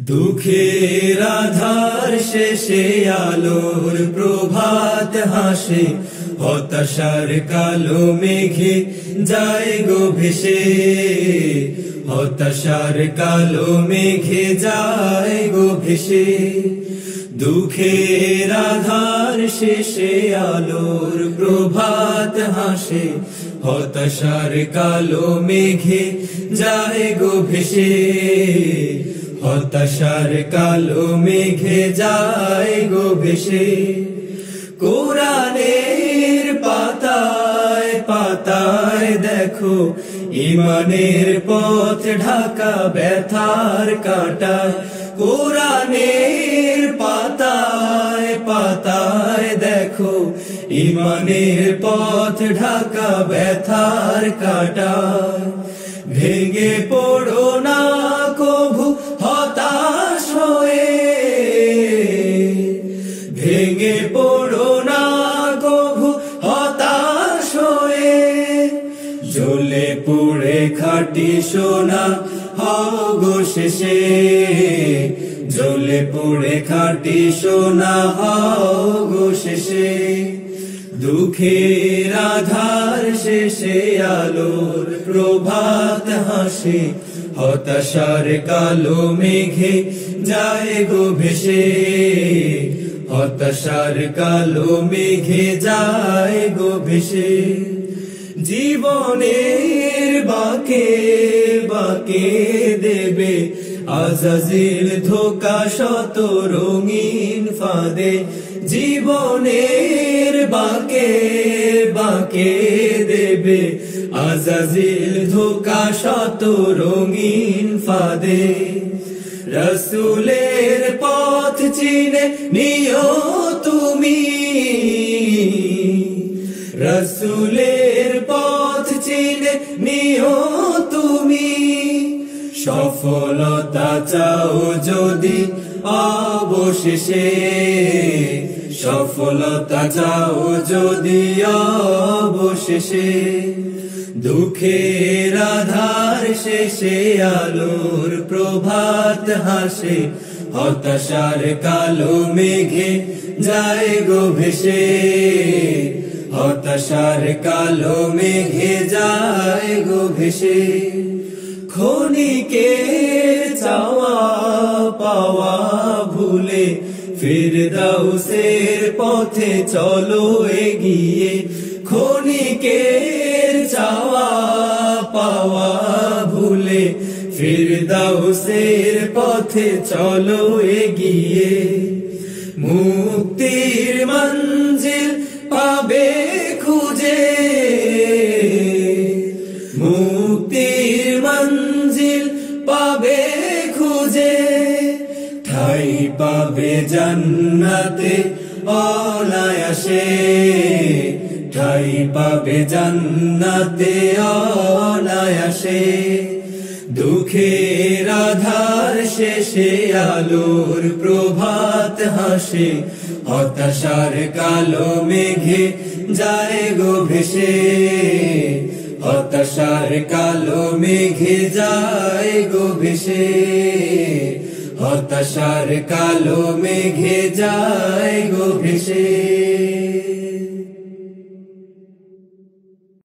দুঃখের আধার শেষে আলোর প্রভাত হাসে, হতাশার কালো মেঘে যায় গো ভেসে, হতাশার কালো মেঘে যায় গো ভেসে। দুঃখের আধার শেষে আলোর প্রভাত হাসে, হতাশার কালো মেঘে যায় গো ভেসে, হতাশার কালো মেঘে যায় গো ভেসে। কোরআনের পাতায় পাতায় দেখো ঈমানের পথ ঢাকা ব্যথার কাঁটায়, কোরআনের পাতায় পাতায় দেখো ঈমানের পথ ঢাকা ব্যথার কাঁটায়। ভেঙে পড়ো না কভু হতাশ হয়ে, ভেঙে পড়ো না কভু হতাশ হয়ে, জ্বলে পুড়ে খাঁটি সোনা হও গো শেষে, জ্বলে পুড়ে খাঁটি সোনা হও গো শেষে। দুঃখের আধার শেষে আলোর প্রভাত হাসে, হতাশার কালো মেঘে যায় গো ভেসে, হতাশার কালো মেঘে যায় গো ভেসে। জীবনের বাঁকে বাঁকে দেবে আজাজিল ধোঁকা শত রঙিন ফাঁদে, জীবনের বাঁকে বাঁকে দেবে আজাজিল ধোঁকা শত রঙিন ফাঁদে। রসুলের পথ চিনে নিও তুমি, রসুলের পথ চিনে নিও তুমি, সফলতা চাও যদি অবশেষে, সফলতা চাও যদি অবশেষে। দুঃখের আধার শেষে আলোর প্রভাত হাসে, হতাশার কালো মেঘে যায় গো ভেসে, হতাশার কালো মেঘে যায় গো ভেসে। ক্ষণিকের চাওয়া পাওয়া ভুলে ফিরদাউসের পথে চলো এগিয়ে, ক্ষণিকের চাওয়া পাওয়া ভুলে ফিরদাউসের পথে চলো এগিয়ে। মুক্তির মঞ্জিল পাবে খুঁজে, মুক্তির মঞ্জিল পাবে খুঁজে, ঠাই পাবে জান্নাতে অনায়াসে, ঠাই পাবে জান্নাতে অনায়াসে। দুঃখের আধার শেষে আলোর প্রভাত হাসে, হতাশার কালো মেঘে যায় গো ভেসে, হতাশার কালো মেঘে যায় গো ভেসে, হতাশার কালো মেঘে যায় গো ভেসে।